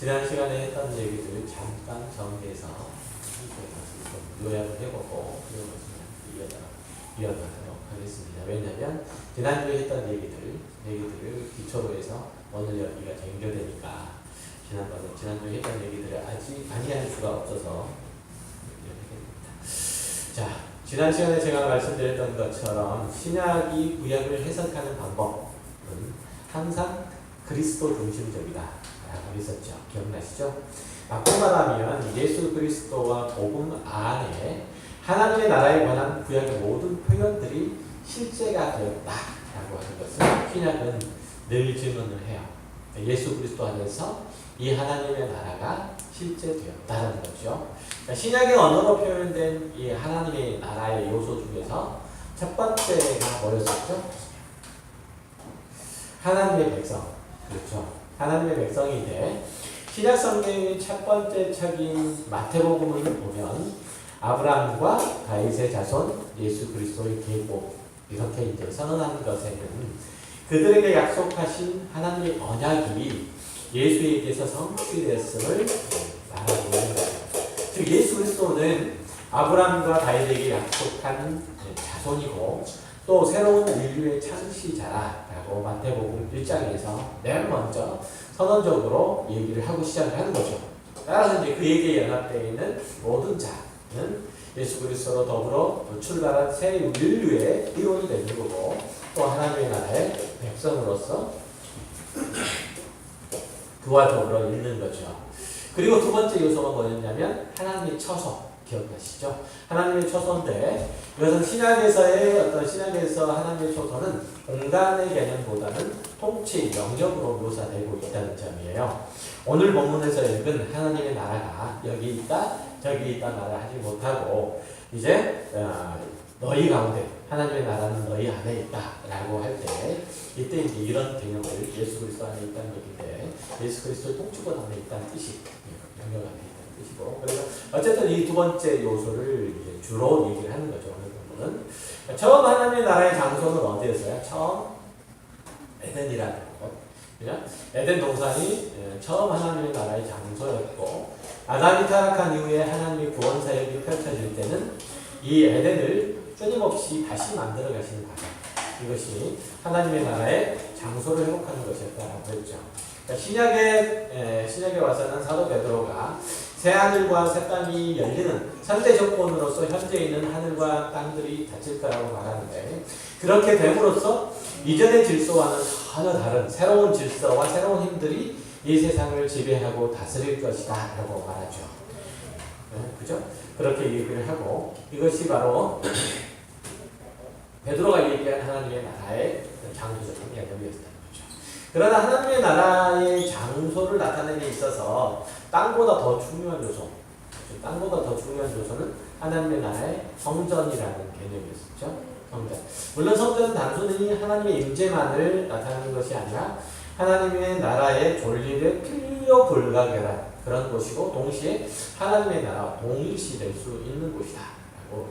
지난 시간에 했던 얘기들 잠깐 정리해서 요약을 해보고 이어가도록 하겠습니다. 왜냐하면 지난주에 했던 얘기들을 기초로 해서 오늘 여기가 연결되니까 지난주에 했던 얘기들을 아직 많이 할 수가 없어서 자, 지난 시간에 제가 말씀드렸던 것처럼 신약이 구약을 해석하는 방법은 항상 그리스도 중심적이다 라고 했었죠. 기억나시죠? 바꿔 말하면 예수 그리스도와 복음 안에 하나님의 나라에 관한 구약의 모든 표현들이 실제가 되었다 라고 하는 것을 신약은 늘 질문을 해요. 예수 그리스도 안에서 이 하나님의 나라가 실제되었다는 거죠. 그러니까 신약의 언어로 표현된 이 하나님의 나라의 요소 중에서 첫 번째가 뭐였었죠? 하나님의 백성. 그렇죠. 하나님의 백성인데 신약 성경의 첫 번째 책인 마태복음을 보면 아브라함과 다윗의 자손 예수 그리스도의 계보 이렇게 이제 선언한 것에는 그들에게 약속하신 하나님의 언약이 예수에게서 성취되었음을 말하고 있는 거죠. 즉 예수 그리스도는 아브라함과 다윗에게 약속한 자손이고 또 새로운 인류의 창시자라고 마태복음 1장에서 맨 먼저 선언적으로 얘기를 하고 시작을 하는 거죠. 따라서 이제 그에게 연합되어 있는 모든 자는 예수 그리스도로 더불어 출발한 새 인류의 일원이 되는 거고 또 하나님의 나라의 백성으로서 그와 더불어 있는 거죠. 그리고 두 번째 요소가 뭐였냐면 하나님의 처소. 기억나시죠? 하나님의 처소인데 이것은 신약에서 하나님의 처소는 공간의 개념보다는 통치, 영역으로 묘사되고 있다는 점이에요. 오늘 본문에서 읽은 하나님의 나라가 여기 있다, 저기 있다 말을 하지 못하고 이제 너희 가운데 하나님의 나라는 너희 안에 있다라고 할 때 이때 이제 이런 개념을 예수 그리스도 안에 있다는 얘기인데 예수 그리스도의 통치권 안에 있다는 뜻이 영역 안에 있다는 뜻이고 그래서 어쨌든 이 두 번째 요소를 이제 주로 얘기를 하는 거죠. 오늘 부분은 처음 하나님의 나라의 장소는 어디였어요? 처음 에덴이라는 것. 그죠? 에덴 동산이 처음 하나님의 나라의 장소였고 아담이 타락한 이후에 하나님의 구원 사역이 펼쳐질 때는 이 에덴을 끊임없이 다시 만들어 가시는 과정. 이것이 하나님의 나라의 장소를 회복하는 것이었다라고 했죠. 그러니까 신약에 와서는 사도 베드로가 새 하늘과 새 땅이 열리는 현대 조건으로서 현재 있는 하늘과 땅들이 닫힐 거라고 말하는데 그렇게 됨으로써 이전의 질서와는 전혀 다른 새로운 질서와 새로운 힘들이 이 세상을 지배하고 다스릴 것이다 라고 말하죠. 그죠? 그렇게 얘기를 하고 이것이 바로 베드로가 얘기한 하나님의 나라의 장소적인 개념이었다는 거죠. 그러나 하나님의 나라의 장소를 나타내는 데 있어서 땅보다 더 중요한 요소, 땅보다 더 중요한 요소는 하나님의 나라의 성전이라는 개념이었죠. 성전. 물론 성전은 단순히 하나님의 임재만을 나타내는 것이 아니라 하나님의 나라의 존립의 필요 불가결한 그런 곳이고 동시에 하나님의 나라와 동일시될 수 있는 곳이다 라고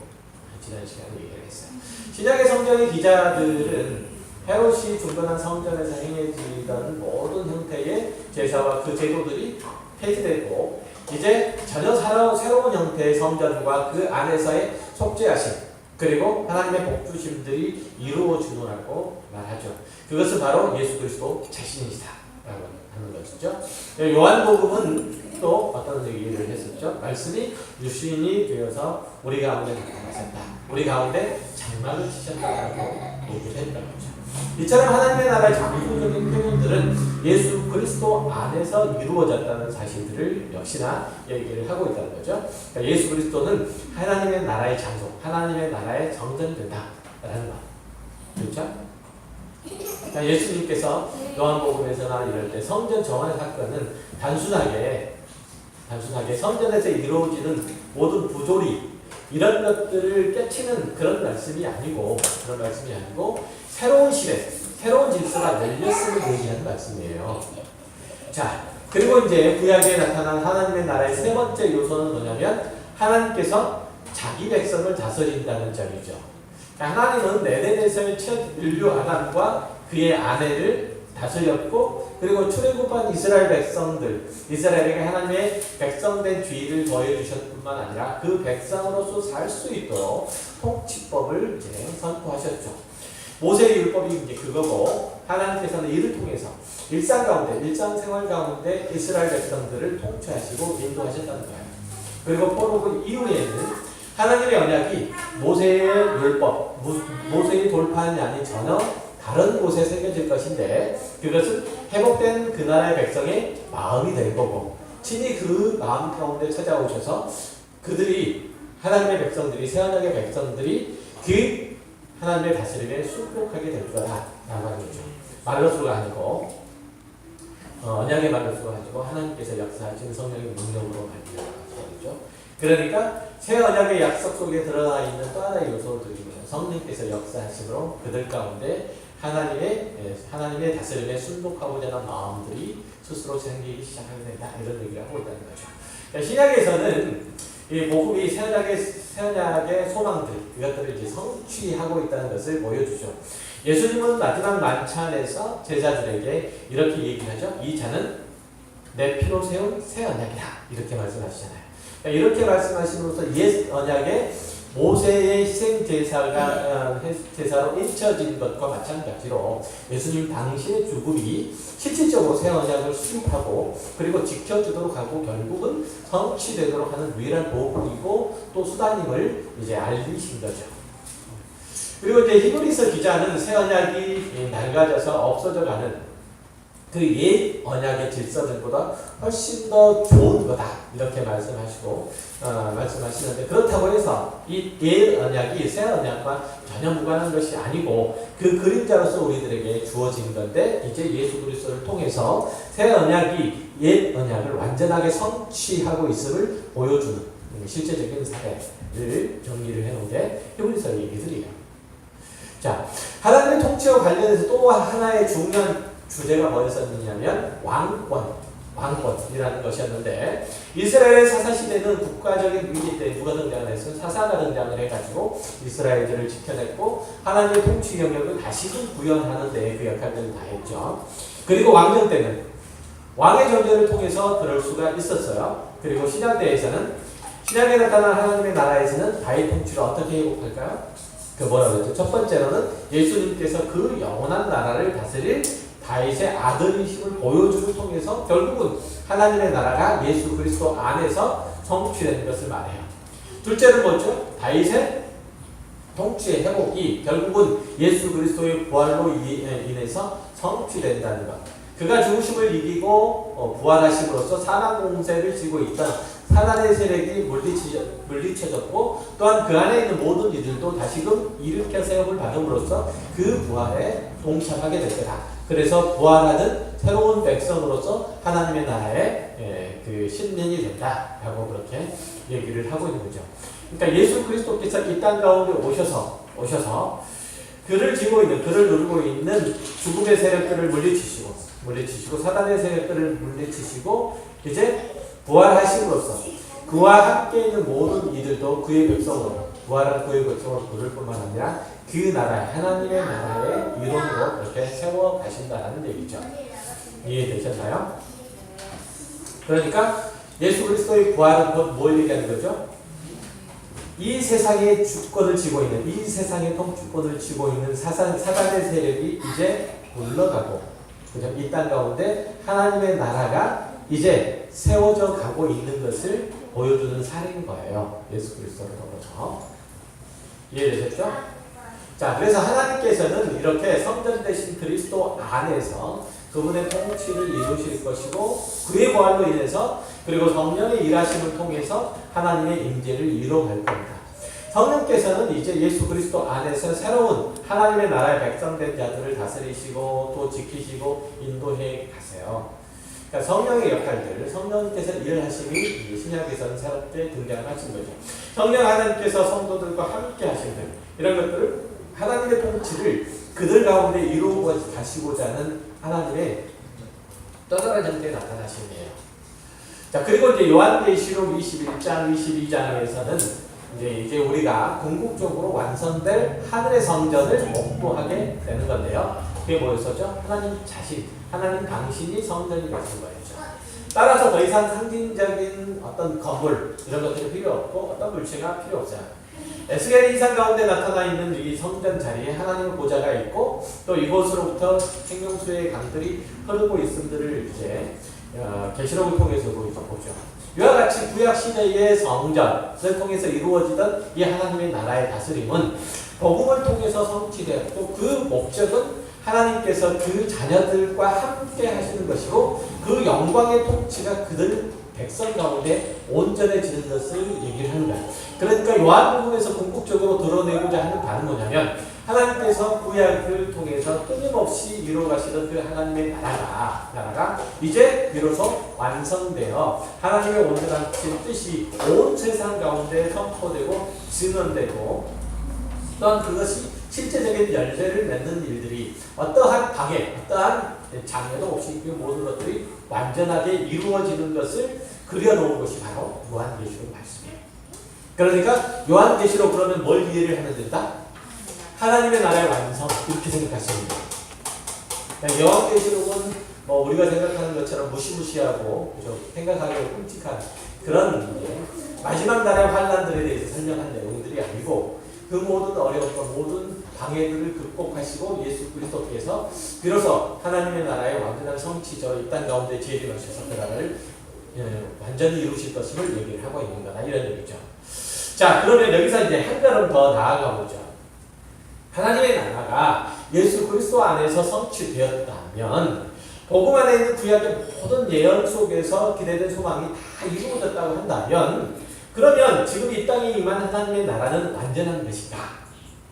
지난 시간에 얘기를 했어요. 신약의 성경의 기자들은 헤롯이 중건한 성전에서 행해지던 모든 형태의 제사와 그 제도들이 폐지되고 이제 전혀 새로운 형태의 성전과 그 안에서의 속죄하심 그리고 하나님의 복주심들이 이루어지노라고 말하죠. 그것은 바로 예수 그리스도 자신이시다 라고 하는 것이죠. 요한복음은 또 어떤 얘기를 했었죠? 말씀이 유신이 되어서 우리 가운데 나타나셨다. 우리 가운데 장막을 치셨다라고 얘기를 했다는 거죠. 이처럼 하나님의 나라의 장소적인 표현들은 예수 그리스도 안에서 이루어졌다는 사실들을 역시나 얘기를 하고 있다는 거죠. 그러니까 예수 그리스도는 하나님의 나라의 장소, 하나님의 나라의 성전이 된다라는 것. 그렇죠? 그러니까 예수님께서 요한복음에서나 이럴 때 성전 정한 사건은 단순하게 성전에서 이루어지는 모든 부조리 이런 것들을 깨치는 그런 말씀이 아니고 새로운 시대, 새로운 질서가 열렸음을 얘기하는 말씀이에요. 자, 그리고 이제 구약에 나타난 하나님의 나라의 세 번째 요소는 뭐냐면 하나님께서 자기 백성을 다스린다는 점이죠. 하나님은 에덴에서의 첫 인류 아담과 그의 아내를 다스렸고, 그리고 출애굽한 이스라엘 백성들, 이스라엘에게 하나님의 백성된 주의를 더해주셨을 뿐만 아니라 그 백성으로서 살 수 있도록 통치법을 이제 선포하셨죠. 모세의 율법이 이제 그거고, 하나님께서는 이를 통해서 일상생활 가운데 이스라엘 백성들을 통치하시고 인도하셨다는 거예요. 그리고 포로기 이후에는 하나님의 언약이 모세의 율법, 모세의 돌판이 아닌 전혀 다른 곳에 새겨질 것인데, 그것은 회복된 그 나라의 백성의 마음이 될 거고, 친히 그 마음 가운데 찾아오셔서 하나님의 백성들이, 새언약의 백성들이 그 하나님의 다스림에 순복하게 될 거다 라고 하는 거죠. 말로수가 아니고 언약의 말로수가 아니고 하나님께서 역사하신 성령의 능력으로 말미암아서 거죠. 그러니까 새 언약의 약속 속에 드러나 있는 또 하나의 요소들이며, 성령께서 역사하심으로 그들 가운데 하나님의 다스림에 순복하고자 하는 마음들이 스스로 생기기 시작하게 된다, 이런 얘기를 하고 있다는 거죠. 그러니까 신약에서는 이 복음이 새 언약의 소망들, 이것들을 이제 성취하고 있다는 것을 보여주죠. 예수님은 마지막 만찬에서 제자들에게 이렇게 얘기하죠. 이 잔은 내 피로 세운 새 언약이다, 이렇게 말씀하시잖아요. 그러니까 이렇게 말씀하심으로써 옛 언약의 모세의 희생 제사로 잊혀진 것과 마찬가지로 예수님 당시의 죽음이 실질적으로 새 언약을 수립하고 그리고 지켜주도록 하고 결국은 성취되도록 하는 유일한 도구이고 또 수단임을 이제 알리신 거죠. 그리고 이제 히브리서 기자는 새 언약이 낡아져서 없어져가는 그 옛 언약의 질서들보다 훨씬 더 좋은 거다, 이렇게 말씀하시는데, 그렇다고 해서 이 옛 언약이 새 언약과 전혀 무관한 것이 아니고 그 그림자로서 우리들에게 주어진 건데, 이제 예수 그리스도를 통해서 새 언약이 옛 언약을 완전하게 성취하고 있음을 보여주는 실제적인 사례를 정리를 해놓은 게 히브리서 얘기들이에요. 자, 하나님의 통치와 관련해서 또 하나의 중요한 주제가 뭐였었느냐면 왕권이라는 것이었는데, 이스라엘의 사사시대는 국가적인 위기 때 누가 등장을 했어요? 사사가 등장을 해가지고 이스라엘들을 지켜냈고 하나님의 통치 영역을 다시금 구현하는 데 그 역할들을 다 했죠. 그리고 왕정 때는 왕의 존재를 통해서 그럴 수가 있었어요. 그리고 신약대에서는, 신약에 나타난 하나님의 나라에서는 다윗 통치를 어떻게 회복할까요? 그 뭐라고 했죠? 첫 번째로는 예수님께서 그 영원한 나라를 다스릴 다윗의 아들이심을 보여줌을 통해서 결국은 하나님의 나라가 예수 그리스도 안에서 성취되는 것을 말해요. 둘째는 뭐죠? 다윗의 통치의 회복이 결국은 예수 그리스도의 부활로 인해서 성취된다는 것. 그가 죽으심을 이기고 부활하심으로써 사망 공세를 지고 있던 사단의 세력이 물리쳐졌고, 또한 그 안에 있는 모든 이들도 다시금 일으켜 세움을 받음으로써 그 부활에 동참하게 될 거다. 그래서 부활하는 새로운 백성으로서 하나님의 나라의 그 신년이 된다라고 그렇게 얘기를 하고 있는 거죠. 그러니까 예수 그리스도께서 이 땅 가운데 오셔서 그를 누르고 있는 죽음의 세력들을 물리치시고 사단의 세력들을 물리치시고 이제 부활하심으로써 그와 함께 있는 모든 이들도 그의 백성으로, 부활한 그의 백성으로 부를 뿐만 아니라 그 나라, 하나님의 나라의 일원으로 그렇게 세워 가신다는 얘기죠. 이해되셨나요? 그러니까 예수 그리스도의 부활은 뭘 얘기하는 거죠? 이 세상의 주권을 쥐고 있는, 이 세상의 통주권을 쥐고 있는 사단의 세력이 이제 물러가고, 그죠? 이 땅 가운데 하나님의 나라가 이제 세워져 가고 있는 것을 보여주는 사례인 거예요. 예수 그리스도를 통해서. 이해되셨죠? 자, 그래서 하나님께서는 이렇게 성전 되신 그리스도 안에서 그분의 통치를 이루실 것이고, 그의 부활로 인해서 그리고 성령의 일하심을 통해서 하나님의 임재를 이루어갈 겁니다. 성령께서는 이제 예수 그리스도 안에서 새로운 하나님의 나라의 백성된 자들을 다스리시고 또 지키시고 인도해 가세요. 그러니까 성령의 역할들, 성령께서 일을 하심이 신약에서는 새롭게 등장을 하신 거죠. 성령 하나님께서 성도들과 함께 하시는 이런 것들을, 하나님의 통치를 그들 가운데 이루어 가시고자 하는 하나님의 또 다른 형태의 나타나심이에요. 자, 그리고 이제 요한계시록 21장, 22장에서는 이제 우리가 궁극적으로 완성될 하늘의 성전을 목도하게 되는 건데요. 그게 뭐였었죠? 하나님 자신, 하나님 당신이 성전이 되신 거였죠. 따라서 더 이상 상징적인 어떤 건물 이런 것들이 필요 없고 어떤 물체가 필요 없어요. 에스겔의 이상 가운데 나타나 있는 이 성전 자리에 하나님의 보좌가 있고 또 이곳으로부터 생명수의 강들이 흐르고 있음들을 이제 계시록을 통해서도 보죠. 이와 같이 구약 시대의 성전을 통해서 이루어지던 이 하나님의 나라의 다스림은 복음을 통해서 성취되었고 그 목적은 하나님께서 그 자녀들과 함께 하시는 것이고 그 영광의 통치가 그들 백성 가운데 온전해지는 것을 얘기를 하는 거예요. 그러니까 요한복음에서 궁극적으로 드러내고자 하는 바는 뭐냐면 하나님께서 구약을 통해서 끊임없이 이루어가시던 그 하나님의 나라가 이제 비로소 완성되어 하나님의 온전한 뜻이 온 세상 가운데 선포되고 증언되고 또한 그것이 실제적인 열쇠를 맺는 일들이 어떠한 방해, 어떠한 장애도 없이 그 모든 것들이 완전하게 이루어지는 것을 그려놓은 것이 바로 요한계시록 말씀이에요. 그러니까 요한계시록 그러면 뭘 이해를 하면 된다? 하나님의 나라의 완성 이렇게 생각하시면 돼요. 그러니까 요한계시록은 뭐 우리가 생각하는 것처럼 무시무시하고 생각하기가 끔찍한 그런 마지막 날의 환난들에 대해서 설명한 내용들이 아니고 그 모든 어려움과 모든 방해들을 극복하시고 예수 그리스도께서 비로소 하나님의 나라의 완전한 성취죠. 이 땅 가운데 재림하셔서 그 나라를 완전히 이루실 것임을 얘기를 하고 있는 거다 이런 얘기죠. 자, 그러면 여기서 이제 한 걸음 더 나아가 보죠. 하나님의 나라가 예수 그리스도 안에서 성취되었다면 복음 안에 있는 구약의 모든 예언 속에서 기대된 소망이 다 이루어졌다고 한다면 그러면 지금 이 땅에 임한 하나님의 나라는 완전한 것인가?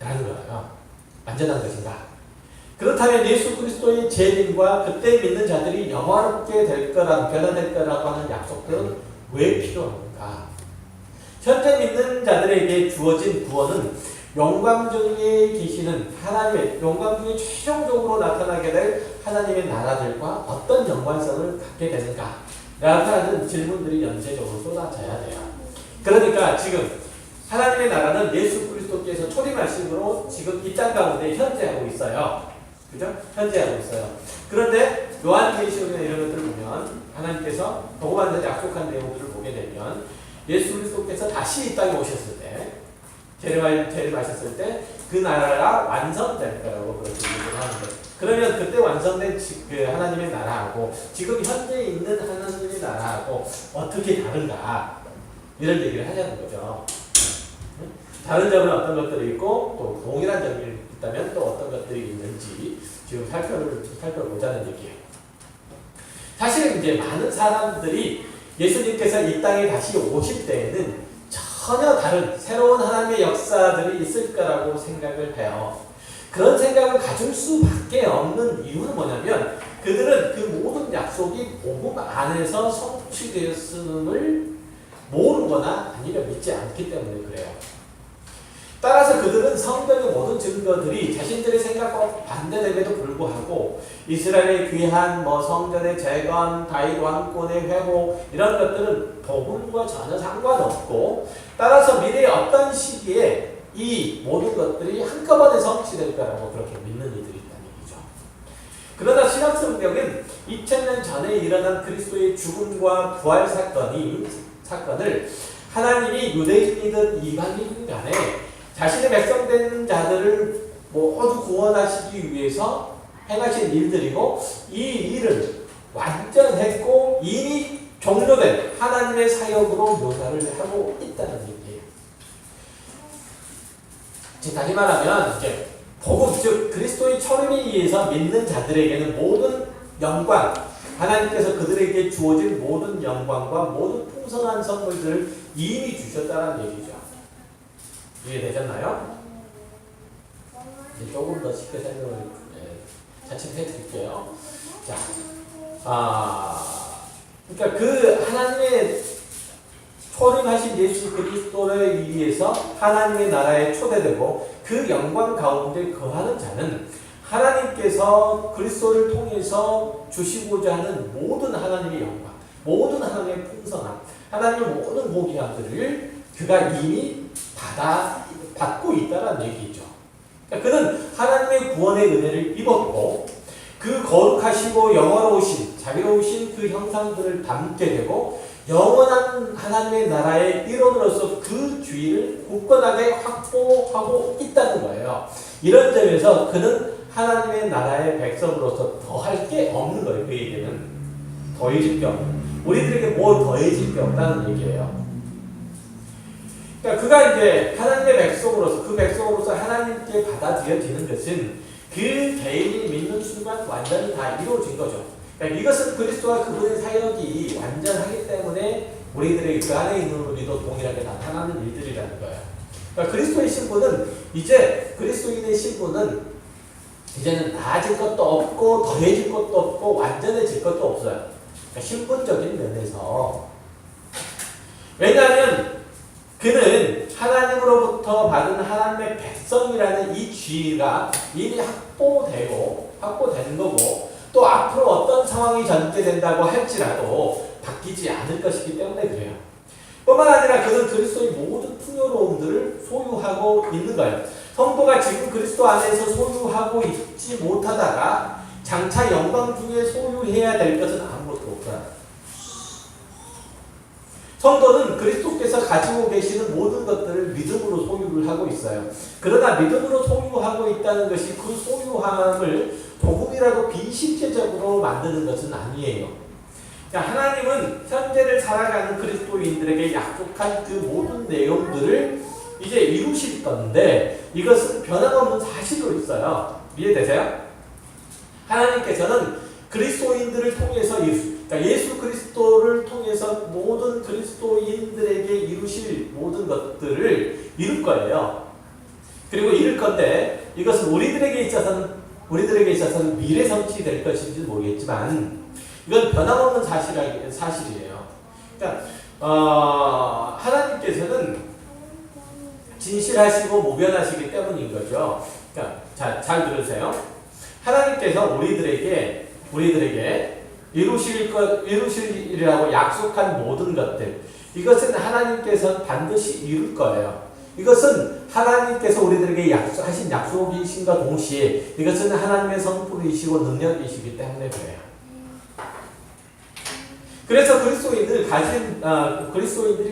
라는 거예요. 완전한 것인가? 그렇다면 예수 그리스도의 재림과 그때 믿는 자들이 영화롭게 될 거라고 변화될 거라고 하는 약속들은 왜 필요한가? 현재 믿는 자들에게 주어진 구원은 영광 중에 계시는 하나님의 영광 중에 최종적으로 나타나게 될 하나님의 나라들과 어떤 연관성을 갖게 되는가? 라고 하는 질문들이 연쇄적으로 쏟아져야 돼요. 그러니까 지금 하나님의 나라는 예수 그리스도께서 초림하심으로 지금 이 땅 가운데 현재하고 있어요. 그죠? 현재하고 있어요. 그런데 요한계시록이나 이런 것들을 보면 하나님께서 복음 안에서 약속한 내용들을 보게 되면 예수 그리스도께서 다시 이 땅에 오셨을 때 재림하셨을 때 그 나라가 완성될 거라고 그렇게 얘기를 하는 거예요. 그러면 그때 완성된 그 하나님의 나라하고 지금 현재 있는 하나님의 나라하고 어떻게 다른가 이런 얘기를 하자는 거죠. 다른 점은 어떤 것들이 있고 또 동일한 점이 있다면 또 어떤 것들이 있는지 지금 살펴보자는 얘기예요. 사실은 이제 많은 사람들이 예수님께서 이 땅에 다시 오실 때에는 전혀 다른 새로운 하나님의 역사들이 있을 거라고 생각을 해요. 그런 생각을 가질 수밖에 없는 이유는 뭐냐면 그들은 그 모든 약속이 복음 안에서 성취되었음을 모르거나 아니면 믿지 않기 때문에 그래요. 따라서 그들은 성경의 모든 증거들이 자신들의 생각과 반대됨에도 불구하고 이스라엘의 귀한 성전의 재건, 다윗 왕권의 회복 이런 것들은 복음과 전혀 상관없고 따라서 미래의 어떤 시기에 이 모든 것들이 한꺼번에 성취될 거라고 그렇게 믿는 이들이 있다는 얘기죠. 그러나 신학성경은 2000년 전에 일어난 그리스도의 죽음과 부활 사건을 하나님이 유대인이든 이방인이든 간에 자신의 백성된 자들을 모두 구원하시기 위해서 행하신 일들이고 이 일을 완전했고 이미 종료된 하나님의 사역으로 묘사를 하고 있다는 얘기예요. 즉 다시 말하면 이제 복음 즉 그리스도의 초림에 의해서 믿는 자들에게는 모든 영광 하나님께서 그들에게 주어진 모든 영광과 모든 풍성한 선물들을 이미 주셨다는 얘기죠. 이해되셨나요? 이제 조금 더 쉽게 설명을 차츰 해드릴게요. 자, 그러니까 그 하나님의 초림하신 예수 그리스도에 의해서 하나님의 나라에 초대되고 그 영광 가운데 거하는 자는 하나님께서 그리스도를 통해서 주시고자 하는 모든 하나님의 영광, 모든 하나님의 풍성함, 하나님의 모든 고귀함들을 그가 이미 받고 있다는 얘기죠. 그러니까 그는 하나님의 구원의 은혜를 입었고 그 거룩하시고 영화로우신 자비로우신 그 형상들을 담게 되고 영원한 하나님의 나라의 일원으로서 그 주의를 굳건하게 확보하고 있다는 거예요. 이런 점에서 그는 하나님의 나라의 백성으로서 더할 게 없는 거예요. 그에게는 더해질 게 없는, 우리들에게 뭐 더해질 게 없다는 얘기예요. 그러니까 그가 이제 하나님의 백성으로서, 그 백성으로서 하나님께 받아들여지는 것은 그 개인이 믿는 순간 완전히 다 이루어진 거죠. 그러니까 이것은 그리스도와 그분의 사역이 완전하기 때문에 우리들의 그 안에 있는 우리도 동일하게 나타나는 일들이라는 거예요. 그러니까 그리스도의 신분은, 이제 그리스도인의 신분은 이제는 나아질 것도 없고 더해질 것도 없고 완전해질 것도 없어요. 그러니까 신분적인 면에서. 왜냐하면 그는 하나님으로부터 받은 하나님의 백성이라는 이 지위가 이미 확보된 거고, 또 앞으로 어떤 상황이 전개된다고 할지라도 바뀌지 않을 것이기 때문에 그래요. 뿐만 아니라 그는 그리스도의 모든 풍요로움들을 소유하고 있는 거예요. 성도가 지금 그리스도 안에서 소유하고 있지 못하다가 장차 영광 중에 소유해야 될 것은 아무것도 없어요. 성도는 그리스도께서 가지고 계시는 모든 것들을 믿음으로 소유를 하고 있어요. 그러나 믿음으로 소유하고 있다는 것이 그 소유함을 조금이라도 비실제적으로 만드는 것은 아니에요. 하나님은 현재를 살아가는 그리스도인들에게 약속한 그 모든 내용들을 이제 이루실 건데, 이것은 변함없는 사실로 있어요. 이해되세요? 하나님께서는 그리스도인들을 통해서 그러니까 예수 그리스도를 통해서 모든 그리스도인들에게 이루실 모든 것들을 이룰 거예요. 그리고 이룰 건데, 이것은 우리들에게 있어서는 미래 성취될 것인지 모르겠지만 이건 변함없는 사실이에요. 그러니까 하나님께서는 진실하시고 무변하시기 때문인 거죠. 그러니까 잘 들으세요. 하나님께서 우리들에게 이루시리라고 약속한 모든 것들, 이것은 하나님께서 반드시 이룰 거예요. 이것은 하나님께서 우리들에게 하신 약속이신과 동시에 이것은 하나님의 성품이시고 능력이시기 때문에 그래요. 그래서 그리스도인들이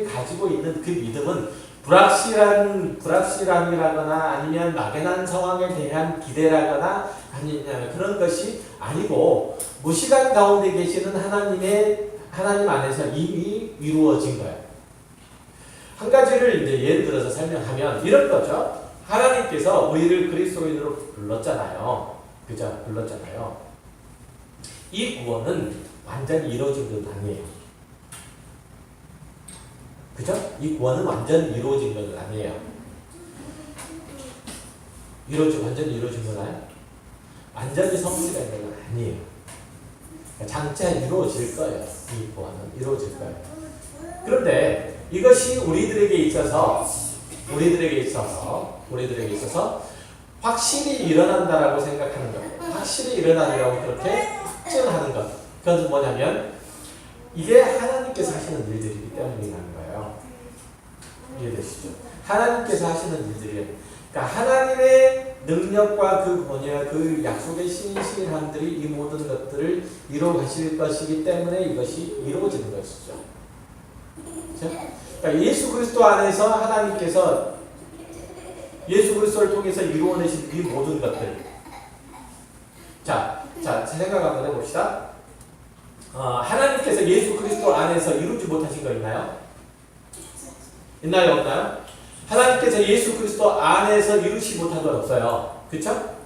가지고 있는 그 믿음은 불확실함이라거나 아니면 막연한 상황에 대한 기대라거나 그런 것이 아니고, 무시간 가운데 계시는 하나님 안에서 이미 이루어진 거예요. 한 가지를 이제 예를 들어서 설명하면 이런 거죠. 하나님께서 우리를 그리스도인으로 불렀잖아요. 그죠? 불렀잖아요. 이 구원은 완전히 이루어진 건 아니에요. 그죠? 이 구원은 완전히 이루어진 건 아니에요. 완전히 이루어진 거나요? 완전히 성취된 건 아니에요. 장차 이루어질 거예요. 이 구원은 이루어질 거예요. 그런데 이것이 우리들에게 있어서 확실히 일어난다라고 생각하는 것, 확실히 일어나리라고 그렇게 확증하는 것, 그것은 뭐냐면 이게 하나님께서 하시는 일들이기 때문이라는 거예요. 이해되시죠? 하나님께서 하시는 일들이에요. 그러니까 하나님의 능력과 그 권위와 그 약속의 신실함들이 이 모든 것들을 이루어 가실 것이기 때문에 이것이 이루어지는 것이죠. 그렇죠? 그러니까 예수 그리스도 안에서 하나님께서 예수 그리스도를 통해서 이루어내신 이 모든 것들. 자, 생각 한번 해봅시다. 하나님께서 예수 그리스도 안에서 이루지 못하신 거 있나요? 있나요? 없나요? 하나님께서 예수 그리스도 안에서 이루지 못한 건 없어요. 그쵸?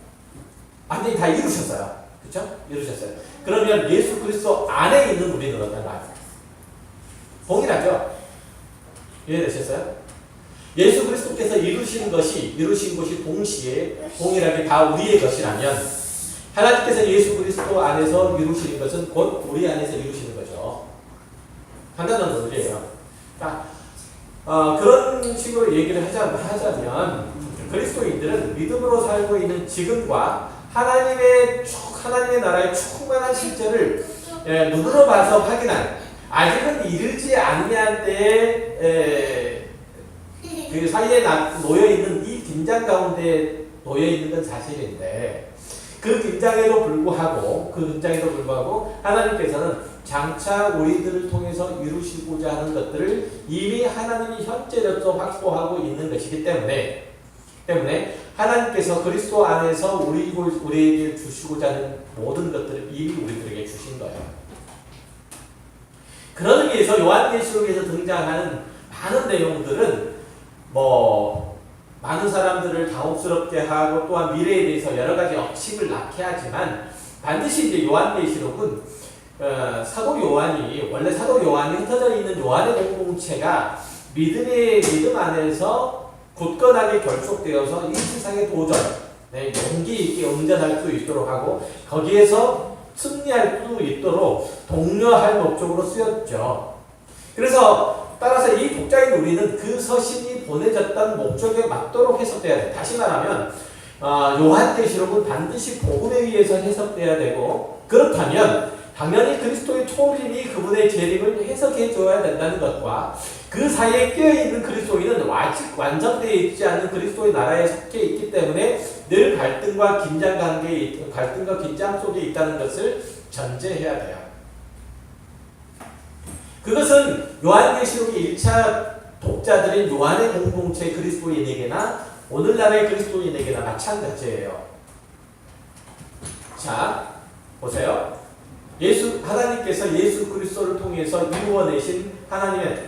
완전히 다 이루셨어요. 그쵸? 이루셨어요. 그러면 예수 그리스도 안에 있는 우리는 어떤가요? 동일하죠? 이해되셨어요? 예수 그리스도께서 이루신 것이 동시에 동일하게 다 우리의 것이라면, 하나님께서 예수 그리스도 안에서 이루시는 것은 곧 우리 안에서 이루시는 거죠. 간단한 논리예요. 그러니까 그런 식으로 얘기를 하자면 그리스도인들은 믿음으로 살고 있는 지금과 하나님의 나라의 충만한 실제를 눈으로 봐서 확인한, 아직은 이르지 아니한 때에 그 사이에 놓여있는 이 긴장 가운데 놓여있는 건 사실인데, 그 긴장에도 불구하고 하나님께서는 장차 우리들을 통해서 이루시고자 하는 것들을 이미 하나님이 현재로서 확보하고 있는 것이기 때문에 하나님께서 그리스도 안에서 우리에게 주시고자 하는 모든 것들을 이미 우리들에게 주신 거예요. 그런 의미에서 요한계시록에서 등장하는 많은 내용들은 많은 사람들을 당혹스럽게 하고 또한 미래에 대해서 여러 가지 억측을 낳게 하지만 반드시 이제 요한계시록은 사도 요한이 흩어져 있는 요한의 공동체가 믿음 안에서 굳건하게 결속되어서 이 세상의 도전, 용기 있게 응전할 수 있도록 하고 거기에서 승리할 수 있도록 독려할 목적으로 쓰였죠. 그래서 따라서 이 독자인 우리는 그 서신이 보내졌던 목적에 맞도록 해석돼야 돼. 다시 말하면 요한계시록은 반드시 복음에 의해서 해석돼야 되고 그렇다면 당연히 그리스도의 초림이 그분의 재림을 해석해 줘야 된다는 것과 그 사이에 끼어있는 그리스도인은 아직 완성되어 있지 않은 그리스도의 나라에 속해 있기 때문에 늘 갈등과 긴장 속에 있다는 것을 전제해야 돼요. 그것은 요한계시록의 1차 독자들인 요한의 공동체 그리스도인에게나 오늘날의 그리스도인에게나 마찬가지예요. 자, 보세요. 하나님께서 예수 그리스도를 통해서 이루어내신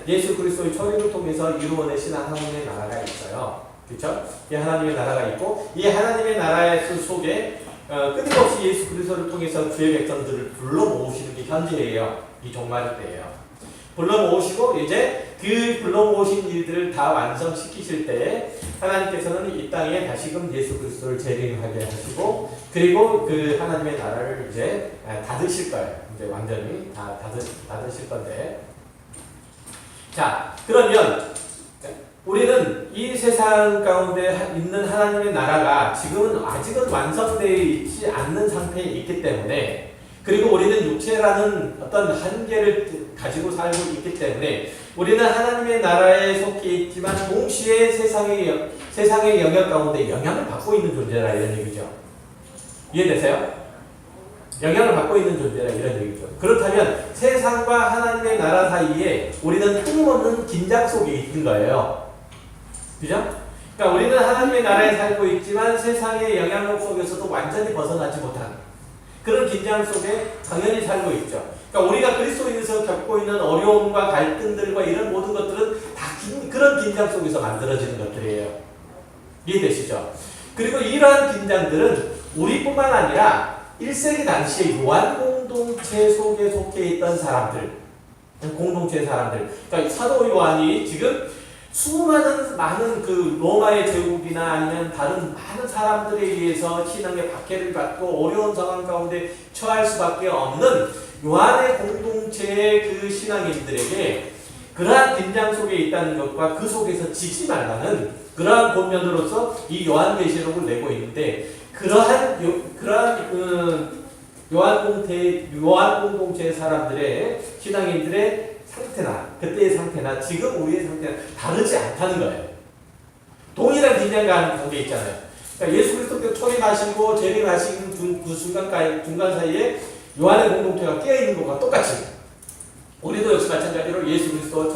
예수 그리스도의 초림을 통해서 이루어내신 하나님의 나라가 있어요. 그렇죠? 이 하나님의 나라가 있고 이 하나님의 나라의 속에 끊임없이 예수 그리스도를 통해서 주의 백성들을 불러 모으시는 게 현재예요. 이 종말 때예요. 불러 모으시고 이제 그 불러 모으신 일들을 다 완성시키실 때에 하나님께서는 이 땅에 다시금 예수 그리스도를 재림하게 하시고 그리고 그 하나님의 나라를 이제 닫으실 거예요. 이제 완전히 닫으실 건데. 자, 그러면 우리는 이 세상 가운데 있는 하나님의 나라가 지금은 아직은 완성되어 있지 않는 상태에 있기 때문에 그리고 우리는 육체라는 어떤 한계를 가지고 살고 있기 때문에 우리는 하나님의 나라에 속해 있지만 동시에 세상의 영역 가운데 영향을 받고 있는 존재라 이런 얘기죠. 이해되세요? 영향을 받고 있는 존재라 이런 얘기죠. 그렇다면 세상과 하나님의 나라 사이에 우리는 끊임없는 긴장 속에 있는 거예요. 그죠? 그러니까 우리는 하나님의 나라에 살고 있지만 세상의 영향력 속에서도 완전히 벗어나지 못한 그런 긴장 속에 당연히 살고 있죠. 그러니까 우리가 그리스도인에서 겪고 있는 어려움과 갈등들과 이런 모든 것들은 다 그런 긴장 속에서 만들어지는 것들이에요. 이해되시죠? 그리고 이러한 긴장들은 우리뿐만 아니라 1세기 당시에 요한 공동체 속에 속해 있던 사람들, 그러니까 사도 요한이 지금 많은 그 로마의 제국이나 아니면 다른 많은 사람들에 의해서 신앙의 박해를 받고 어려운 상황 가운데 처할 수밖에 없는 요한의 공동체의 그 신앙인들에게 그러한 긴장 속에 있다는 것과 그 속에서 지지 말라는 그러한 권면으로서 이 요한계시록을 내고 있는데 그러한 요한 공동체의 사람들의 신앙인들의 상태나 그때의 상태나 지금 우리의 상태는 다르지 않다는 거예요. 동일한 긴장과 관계 있잖아요. 그러니까 예수 그리스도께서 초림하시고 재림하신 그 중간 사이에 요한의 공동체가 깨어있는 것과 똑같이 우리도 역시 마찬가지로 예수 그리스도의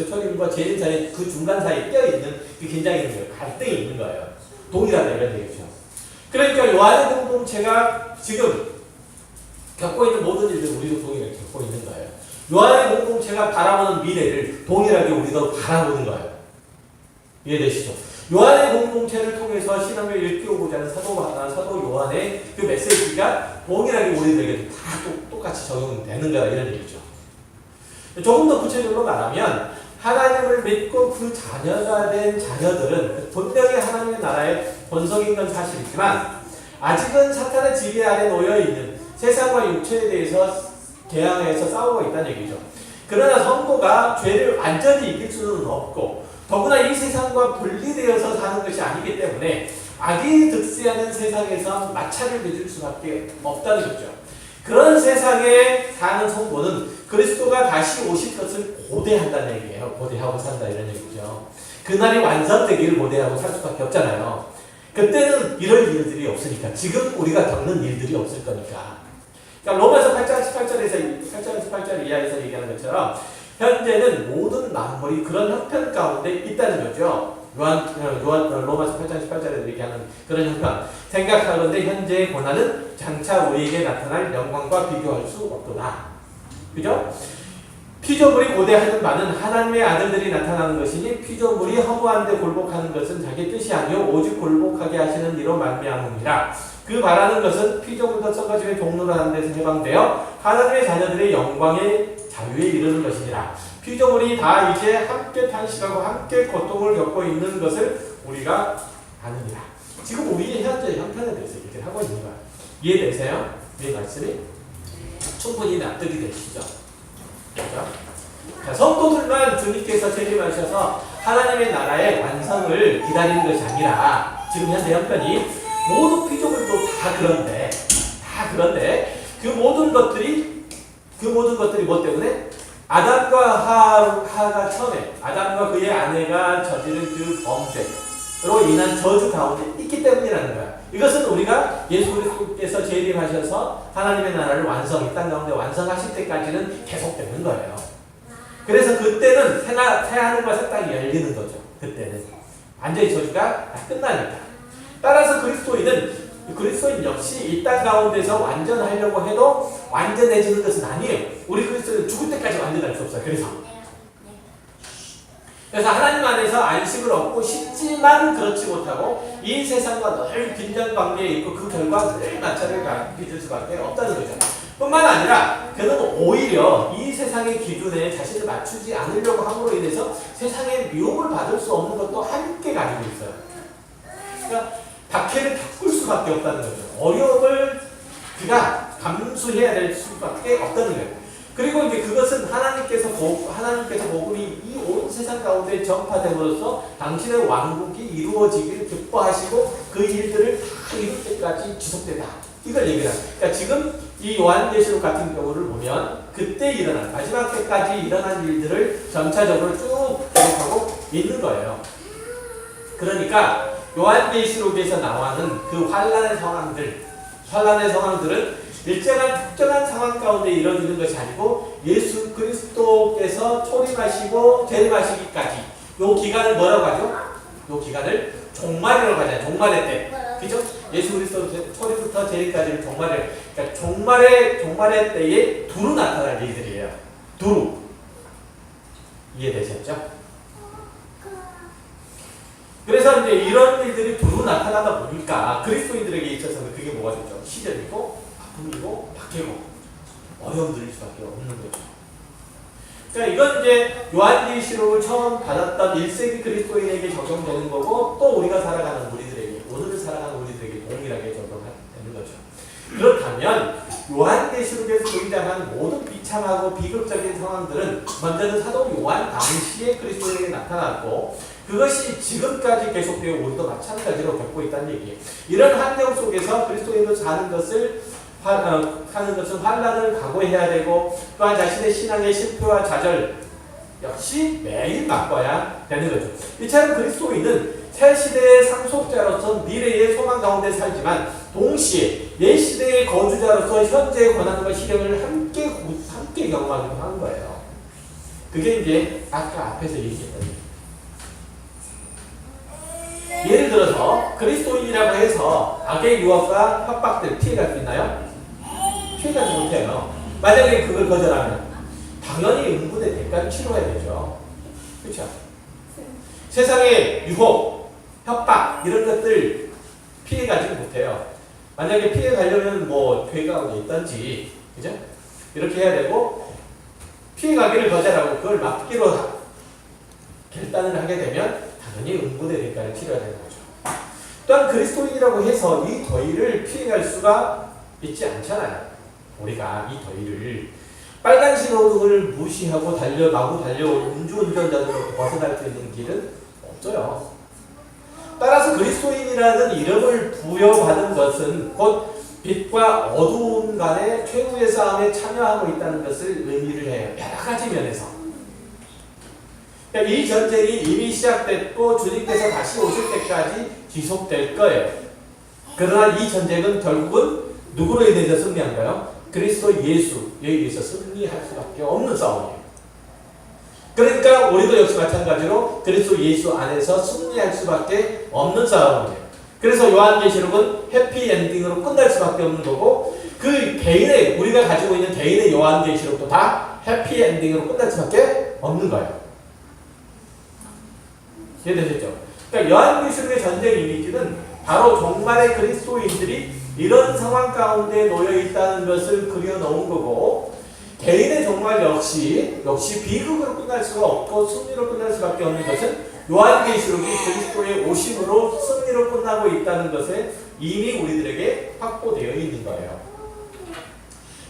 초림과 재림 사이 그 중간 사이에 깨어있는 그 긴장이 있는 거예요. 갈등이 있는 거예요. 동일하다 이런 얘기죠. 그러니까 요한의 공동체가 지금 겪고 있는 모든 일들 우리도 동일하게 겪고 있는 거예요. 요한의 공동체가 바라보는 미래를 동일하게 우리도 바라보는 거예요. 이해되시죠? 요한의 공동체를 통해서 신앙을 일깨우고자 하는 사도 요한의 그 메시지가 동일하게 우리들에게 다 똑같이 적용되는 거다 이런 얘기죠. 조금 더 구체적으로 말하면 하나님을 믿고 그 자녀가 된 자녀들은 분명히 하나님의 나라의 본성인 건 사실이지만 아직은 사탄의 지배 아래 놓여있는 세상과 육체에 대해서 개항해서 싸우고 있다는 얘기죠. 그러나 성도가 죄를 완전히 이길 수는 없고 더구나 이 세상과 분리되어서 사는 것이 아니기 때문에 악이 득세하는 세상에서 마찰을 맺을 수밖에 없다는 거죠. 그런 세상에 사는 성도는 그리스도가 다시 오실 것을 고대한다는 얘기예요. 고대하고 산다 이런 얘기죠. 그날이 완성되기를 고대하고 살 수밖에 없잖아요. 그때는 이럴 일들이 없으니까. 지금 우리가 겪는 일들이 없을 거니까. 그러니까 로마서 8장 18절 이하에서 얘기하는 것처럼 현재는 모든 만물이 그런 형편 가운데 있다는 거죠. 로마서 8장 18절에 얘기하는 그런 형편. 생각하건대 현재의 고난은 장차 우리에게 나타날 영광과 비교할 수 없도다. 그죠? 피조물이 고대하는 바는 하나님의 아들들이 나타나는 것이니 피조물이 허무한데 굴복하는 것은 자기 뜻이 아니요 오직 굴복하게 하시는 이로 말미암음이라. 그 바라는 것은 피조물도 썩어짐의 종로로 하는 데서 해방되어 하나님의 자녀들의 영광의 자유에 이르는 것이니라. 피조물이 다 이제 함께 탄식하고 함께 고통을 겪고 있는 것을 우리가 아느니라. 지금 우리의 현재 형편에 대해서 얘기를 하고 있는 거야. 이해되세요? 이 말씀이 충분히 납득이 되시죠? 그렇죠? 자, 성도들만 주님께서 재림하셔서 하나님의 나라의 완성을 기다리는 것이 아니라 지금 현재 형편이 모든 피조물도 다 그런데 그 모든 것들이 뭐 때문에 아담과 하가 처음에 아담과 그의 아내가 저지른 그 범죄로 인한 저주 가운데 있기 때문이라는 거야. 이것은 우리가 예수 그리스도께서 재림하셔서 하나님의 나라를 이 땅 가운데 완성하실 때까지는 계속되는 거예요. 그래서 그때는 새 하늘과 새 땅이 열리는 거죠. 그때는 완전히 저주가 끝나니까. 따라서 그리스도인 역시 이 땅 가운데서 완전하려고 해도 완전해지는 것은 아니에요. 우리 그리스도는 죽을 때까지 완전할 수 없어요. 그래서 하나님 안에서 안식을 얻고 싶지만 그렇지 못하고 이 세상과 늘 빈전 관계에 있고 그 결과 늘 마찰을 빚을 수밖에 없다는 거죠. 뿐만 아니라 그는 오히려 이 세상의 기준에 자신을 맞추지 않으려고 함으로 인해서 세상의 미움을 받을 수 없는 것도 함께 가지고 있어요. 그러니까 박해를 겪을 수밖에 없다는 거죠. 어려움을 그가 감수해야 될 수밖에 없다는 거예요. 그리고 이제 그것은 하나님께서 복음이 이 온 세상 가운데 전파됨으로써 당신의 왕국이 이루어지기를 기뻐하시고 그 일들을 다 이룰 때까지 지속되다. 이걸 얘기를 합니다. 그러니까 지금 이 요한계시록 같은 경우를 보면 그때 일어난 마지막 때까지 일어난 일들을 전차적으로 쭉 기록하고 있는 거예요. 그러니까 요한계시록에서 나오는 그 환란의 상황들은 일정한 특정한 상황 가운데 이루어지는 것이 아니고 예수 그리스도께서 재림하시기까지 요 기간을 뭐라고 하죠? 요 기간을 종말이라고 하잖아요. 종말의 때. 그죠? 예수 그리스도 초림부터 재림까지를 종말을. 그러니까 종말의 때에 두루 나타날 일들이에요. 두루. 이해되셨죠? 그래서 이제 이런 일들이 두루 나타나다 보니까 그리스도인들에게 있어서는 그게 뭐가 됐죠? 시련이고 아픔이고 박해고 어려움들일 수밖에 없는 거죠. 그러니까 이건 이제 요한계시록을 처음 받았던 1세기 그리스도인에게 적용되는 거고 또 우리가 살아가는 우리들에게 오늘을 살아가는 우리들에게 동일하게 적용되는 거죠. 그렇다면 요한계시록에서 등장한 모든 비참하고 비극적인 상황들은 먼저는 사도 요한 당시에 그리스도인에게 나타났고 그것이 지금까지 계속되어 우리도 마찬가지로 겪고 있다는 얘기예요. 이런 환경 속에서 그리스도인으로 사는 것은 환란을 각오해야 되고 또한 자신의 신앙의 실패와 좌절 역시 매일 맛봐야 되는 거죠. 이처럼 그리스도인은 새 시대의 상속자로서 미래의 소망 가운데 살지만 동시에 옛 시대의 거주자로서 현재의 고난과 시련을 함께 경험하기도 하는 거예요. 그게 이제 아까 앞에서 얘기했던 얘기. 예를 들어서 그리스도인이라고 해서 악의 유혹과 협박들 피해갈 수 있나요? 피해가지 못해요. 만약에 그걸 거절하면 당연히 응분의 대가를 치러야 되죠. 그렇죠? 세상의 유혹, 협박 이런 것들 피해가지 못해요. 만약에 피해가려면 뭐 죄가 있든지 그죠? 이렇게 해야 되고 피해가기를 거절하고 그걸 막기로 결단을 하게 되면 당연히 응분의 대가를 치러야 되는 거죠. 또한 그리스도인이라고 해서 이 더위를 피해갈 수가 있지 않잖아요. 우리가 이 더위를 빨간 신호등을 무시하고 마구 달려온 음주운전자들로 벗어날 수 있는 길은 없어요. 따라서 그리스도인이라는 이름을 부여받은 것은 곧 빛과 어두움 간의 최후의 싸움에 참여하고 있다는 것을 의미를 해요. 여러 가지 면에서. 그러니까 이 전쟁이 이미 시작됐고 주님께서 다시 오실 때까지 지속될 거예요. 그러나 이 전쟁은 결국은 누구로 인해서 승리한가요? 그리스도 예수에 의해서 승리할 수밖에 없는 싸움이에요. 그러니까 우리도 역시 마찬가지로 그리스도 예수 안에서 승리할 수밖에 없는 싸움이에요. 그래서 요한계시록은 해피엔딩으로 끝날 수밖에 없는 거고, 그 개인의, 우리가 가지고 있는 개인의 요한계시록도 다 해피엔딩으로 끝날 수밖에 없는 거예요. 이해되셨죠? 그러니까 요한계시록의 전쟁 이미지는 바로 종말의 그리스도인들이 이런 상황 가운데 놓여 있다는 것을 그려놓은 거고, 개인의 종말 역시 비극으로 끝날 수가 없고 승리로 끝날 수밖에 없는 것은 요한계시록이 그리스도의 오심으로 승리로 끝나고 있다는 것에 이미 우리들에게 확보되어 있는 거예요.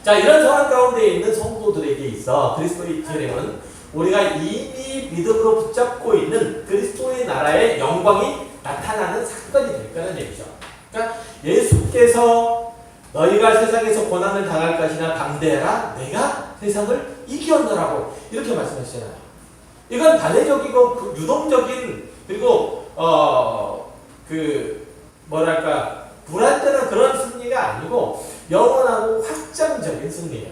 자, 이런 상황 가운데 있는 성도들에게 있어 그리스도의 재림은 우리가 이미 믿음으로 붙잡고 있는 그리스도의 나라의 영광이 나타나는 사건이 될 거라는 얘기죠. 그러니까 예수께서 너희가 세상에서 고난을 당할 것이나 담대해라, 내가 세상을 이겼노라고 이렇게 말씀하시잖아요. 이건 단회적이고 유동적인, 그리고 불완전한 그런 승리가 아니고 영원하고 확장적인 승리예요.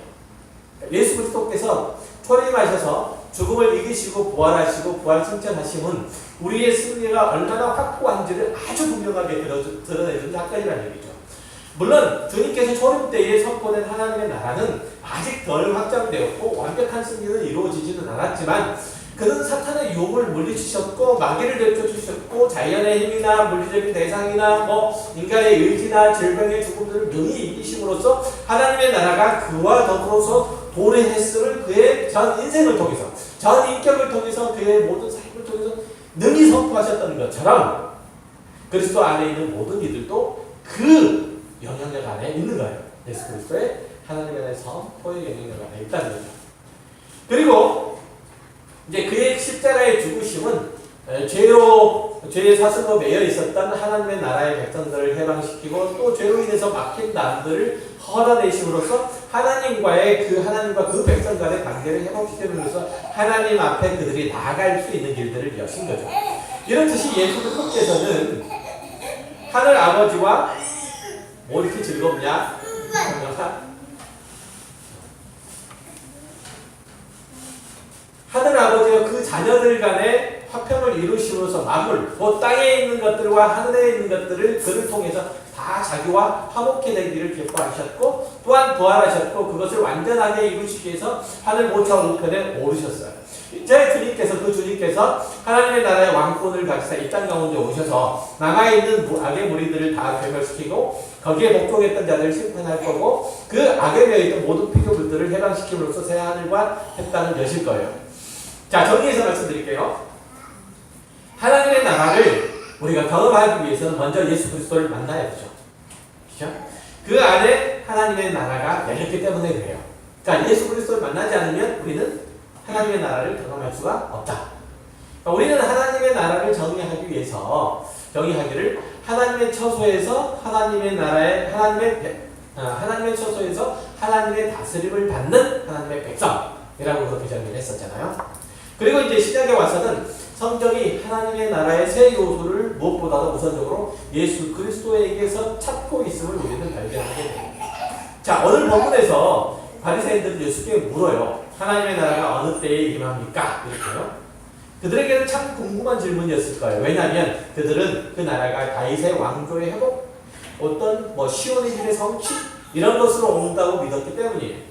예수 그리스도께서 초림하셔서 죽음을 이기시고 부활하시고 부활 승천하심은 우리의 승리가 얼마나 확고한지를 아주 분명하게 드러내준 사건이라는 얘기죠. 물론 주님께서 초림 때에 선포된 하나님의 나라는 아직 덜 확장되었고 완벽한 승리는 이루어지지는 않았지만, 그는 사탄의 유혹을 물리치셨고 마귀를 내쫓으셨고 자연의 힘이나 물리적인 대상이나 인간의 의지나 질병의 죽음들을 능히 이기심으로써 하나님의 나라가 그와 더불어서 도래했음을 그의 전 인생을 통해서, 전 인격을 통해서, 그의 모든 삶을 통해서 능히 선포하셨다는 것처럼 그리스도 안에 있는 모든 이들도 그 영향력 안에 있는 거예요. 예수 그리스도의 하나님 안의 선포의 영향력 안에 있다는 거죠. 그리고 이제 그의 십자가의 죽으심은 죄의 사슬로 매여 있었던 하나님의 나라의 백성들을 해방시키고 또 죄로 인해서 막힌 남들을 헐어내심으로써 하나님과 그 백성 간의 관계를 회복시키면서 하나님 앞에 그들이 나아갈 수 있는 길들을 여신 거죠. 이런 뜻이 예수 그리스도께서는 하늘 아버지와 뭐 이렇게 즐겁냐? 하늘 아버지와 그 자녀들 간의 화평을 이루심으로써 만물, 곧 땅에 있는 것들과 하늘에 있는 것들을 그를 통해서 다 자기와 화목해 되기를 기뻐하셨고, 또한 부활하셨고 그것을 완전하게 이루시기 위해서 하늘 모차 우편에 오르셨어요. 이제 주님께서 하나님의 나라의 왕권을 가지사 이 땅 가운데 오셔서 남아있는 악의 무리들을 다 괴멸시키고 거기에 복종했던 자들을 심판할 거고, 그 악에 매여있던 모든 피조물들을 해방시킴으로써 새 하늘과 새 땅을 여실 거예요. 자, 정리해서 말씀드릴게요. 하나님의 나라를 우리가 경험하기 위해서는 먼저 예수 그리스도를 만나야 되죠. 그렇죠? 그 안에 하나님의 나라가 열렸기 때문에 그래요. 자, 예수 그리스도를 만나지 않으면 우리는 하나님의 나라를 경험할 수가 없다. 그러니까 우리는 하나님의 나라를 정의하기를 하나님의 처소에서 하나님의 처소에서 하나님의 다스림을 받는 하나님의 백성이라고 그렇게 정의를 했었잖아요. 그리고 이제 시작에 와서는 성경이 하나님의 나라의 세 요소를 무엇보다도 우선적으로 예수 그리스도에게서 찾고 있음을 우리는 발견하게 됩니다. 자, 오늘 본문에서 바리새인들은 예수께 물어요. 하나님의 나라가 어느 때에 임합니까? 이렇게요. 그들에게는 참 궁금한 질문이었을 거예요. 왜냐하면 그들은 그 나라가 다윗의 왕조의 회복, 어떤 시온의 집의 성취 이런 것으로 온다고 믿었기 때문이에요.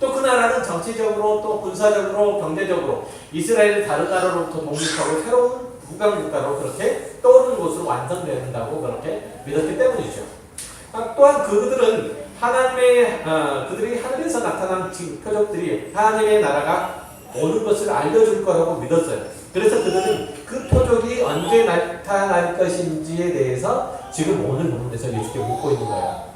또 그 나라는 정치적으로 또 군사적으로 경제적으로 이스라엘을 다른 나라로부터 독립하고 새로운 국가로 그렇게 떠오르는 것으로 완성된다고 그렇게 믿었기 때문이죠. 또한 그들은 그들이 하늘에서 나타난 표적들이 하나님의 나라가 오는 것을 알려줄 거라고 믿었어요. 그래서 그들은 그 표적이 언제 나타날 것인지에 대해서 지금 오늘 본문에서 예수께 묻고 있는 거예요.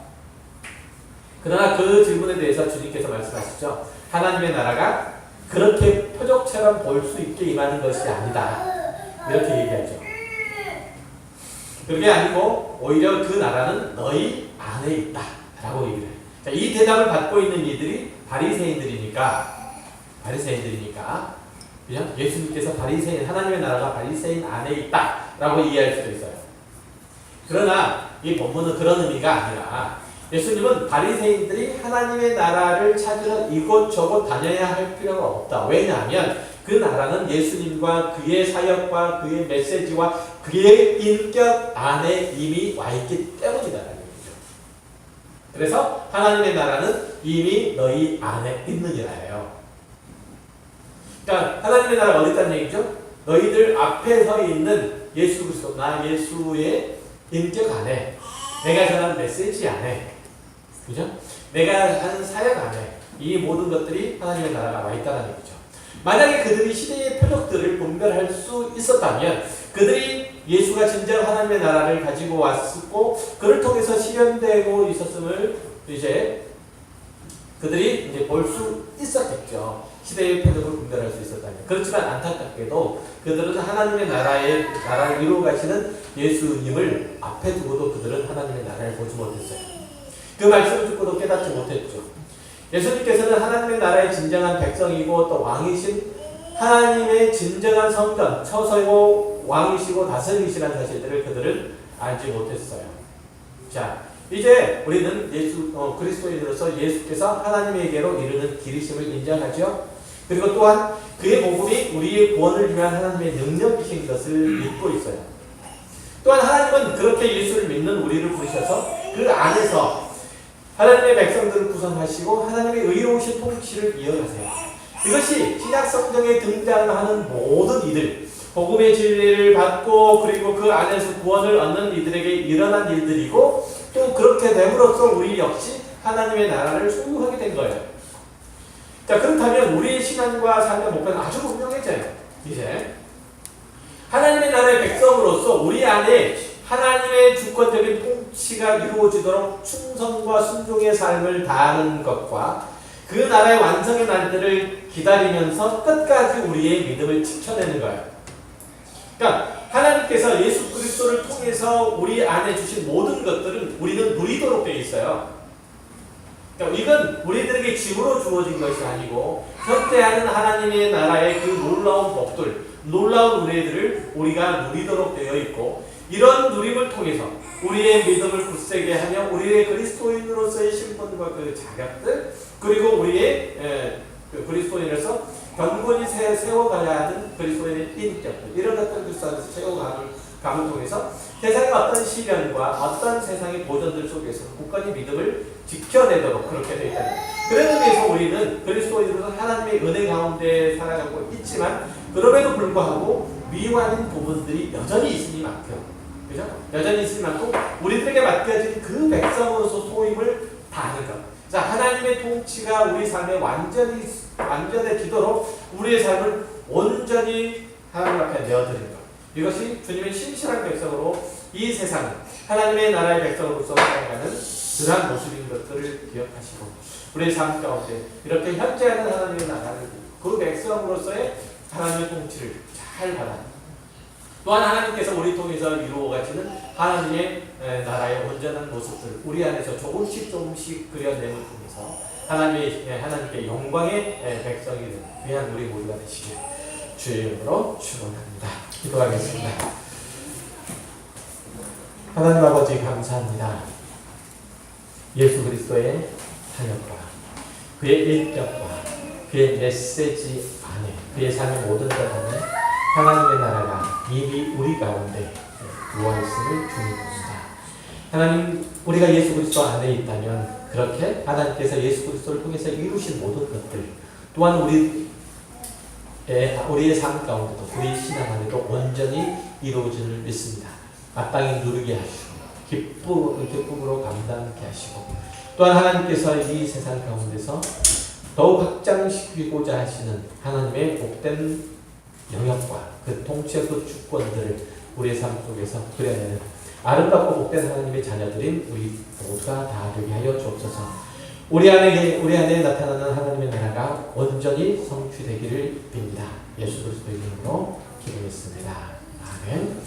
그러나 그 질문에 대해서 주님께서 말씀하시죠. 하나님의 나라가 그렇게 표적처럼 볼 수 있게 임하는 것이 아니다. 이렇게 얘기하죠. 그게 아니고 오히려 그 나라는 너희 안에 있다. 라고 얘기를 해요. 자, 이 대답을 받고 있는 이들이 바리새인들이니까 그죠? 예수님께서 바리새인, 하나님의 나라가 바리새인 안에 있다라고 이해할 수도 있어요. 그러나 이 본문은 그런 의미가 아니라 예수님은 바리새인들이 하나님의 나라를 찾으러 이곳저곳 다녀야 할 필요가 없다. 왜냐하면 그 나라는 예수님과 그의 사역과 그의 메시지와 그의 인격 안에 이미 와 있기 때문이다라는 얘기죠. 그래서 하나님의 나라는 이미 너희 안에 있느니라예요. 그러니까 하나님의 나라가 어디 있다는 얘기죠? 너희들 앞에 서 있는 예수 그리스도, 나 예수의 인격 안에, 내가 전하는 메시지 안에, 그죠? 내가 하는 사역 안에 이 모든 것들이 하나님의 나라가 와 있다는 얘기죠. 만약에 그들이 시대의 표적들을 분별할 수 있었다면 그들이 예수가 진정 하나님의 나라를 가지고 왔었고 그를 통해서 실현되고 있었음을 이제 그들이 이제 볼 수 있었겠죠. 시대의 표적을 분별할 수 있었다면. 그렇지만 안타깝게도 그들은 하나님의 나라를 이루어 가시는 예수님을 앞에 두고도 그들은 하나님의 나라를 보지 못했어요. 그 말씀을 듣고도 깨닫지 못했죠. 예수님께서는 하나님의 나라의 진정한 백성이고 또 왕이신 하나님의 진정한 성전, 처소이고 왕이시고 다스리시라는 사실들을 그들은 알지 못했어요. 자, 이제 우리는 그리스도인으로서 예수께서 하나님에게로 이르는 길이심을 인정하죠. 그리고 또한 그의 복음이 우리의 구원을 위한 하나님의 능력이신 것을 믿고 있어요. 또한 하나님은 그렇게 예수를 믿는 우리를 부르셔서 그 안에서 하나님의 백성들을 구성하시고 하나님의 의로우신 통치를 이어가세요. 이것이 신약 성경에 등장하는 모든 이들, 복음의 진리를 받고 그리고 그 안에서 구원을 얻는 이들에게 일어난 일들이고 또 그렇게 됨으로써 우리 역시 하나님의 나라를 소유하게 된 거예요. 자, 그렇다면 우리의 신앙과 삶의 목표는 아주 분명해져요. 이제 하나님의 나라의 백성으로서 우리 안에 하나님의 주권적인 통치가 이루어지도록 충성과 순종의 삶을 다하는 것과 그 나라의 완성의 날들을 기다리면서 끝까지 우리의 믿음을 지켜내는 거예요. 그러니까 하나님께서 예수 그리스도를 통해서 우리 안에 주신 모든 것들은 우리는 누리도록 되어 있어요. 그러니까 이건 우리들에게 집으로 주어진 것이 아니고 현대하는 하나님의 나라의 그 놀라운 복들, 놀라운 은혜들을 우리가 누리도록 되어 있고 이런 누림을 통해서 우리의 믿음을 굳세게 하며 우리의 그리스도인으로서의 신분과 그 자격들 그리고 우리의 그리스도인으로서 견고히 세워가야 하는 그리스도인의 인격들 이런 것들을 그리스도 안에서 세워감을 통해서 세상의 어떤 시련과 어떤 세상의 도전들 속에서 굳건히 믿음을 지켜내도록 그렇게 되어 있다. 그런 의미에서 우리는 그리스도인으로서 하나님의 은혜 가운데 살아가고 있지만 그럼에도 불구하고 미완인 부분들이 여전히 있으니만큼 그죠? 여전히 있을 만큼 우리들에게 맡겨진 그 백성으로서 소임을 다하는 것. 자, 하나님의 통치가 우리 삶에 완전해지도록 우리의 삶을 온전히 하나님 앞에 내어드리는 것. 이것이 주님의 신실한 백성으로 이 세상 하나님의 나라의 백성으로서 살아가는 그러한 모습인 것들을 기억하시고 우리의 삶 가운데 이렇게 현재하는 하나님의 나라를 그 백성으로서의 하나님의 통치를 잘 받아 또한 하나님께서 우리 통해서 이루어 가시는 하나님의 나라의 온전한 모습들 우리 안에서 조금씩 그려내을 통해서 하나님께 영광의 백성이 위한 우리 모두가 되시길 주의 이름으로 축원합니다. 기도하겠습니다. 하나님 아버지 감사합니다. 예수 그리스도의 사역과 그의 인격과 그의 메시지 안에 그의 삶의 모든 것 안에 하나님의 나라가 이미 우리 가운데 누워 있음을 주님 봅니다. 하나님, 우리가 예수 그리스도 안에 있다면 그렇게 하나님께서 예수 그리스도를 통해서 이루신 모든 것들 또한 우리의 삶 가운데도 우리 신앙 안에도 온전히 이루어지를 믿습니다. 마땅히 누리게 하시고 기쁨으로 감당케 하시고 또한 하나님께서 이 세상 가운데서 더욱 확장시키고자 하시는 하나님의 복된 영역과 그 통치의 그 주권들을 우리의 삶 속에서 그려내는 아름답고 복된 하나님의 자녀들인 우리 모두가 다 되게 하여 주옵소서. 우리 안에 나타나는 하나님의 나라가 온전히 성취되기를 빕니다. 예수 그리스도의 이름으로 기도했습니다. 아멘.